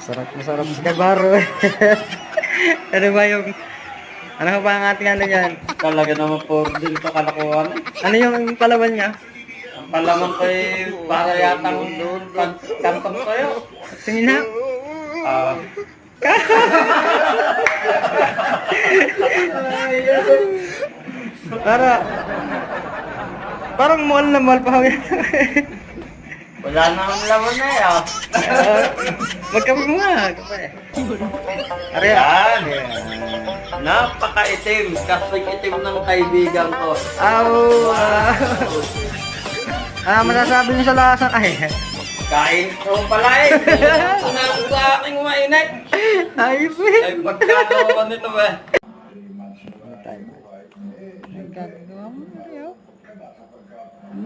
Sarap na sarap si Kabaro. Ano ba yung... Ano ba ang ating ano yan? Talaga naman po din ito kalakuhan. Ano yung palawan niya? Ang palaman ko ay para yatang kantong tayo. Tingin na. Ah, Para... Parang mall na mall pa ako yan. wala na ang laman na eh. Ah. Magkape mo nga. Kape. Are, Yan. Napakaitim. Kasing itim ng kaibigan ko. aw. Masasabi niyo sa lasa. Ay. Kain ko pala eh. Sinabi sa aking mainit. Ayos eh. Ay, pagkakawa nito ba?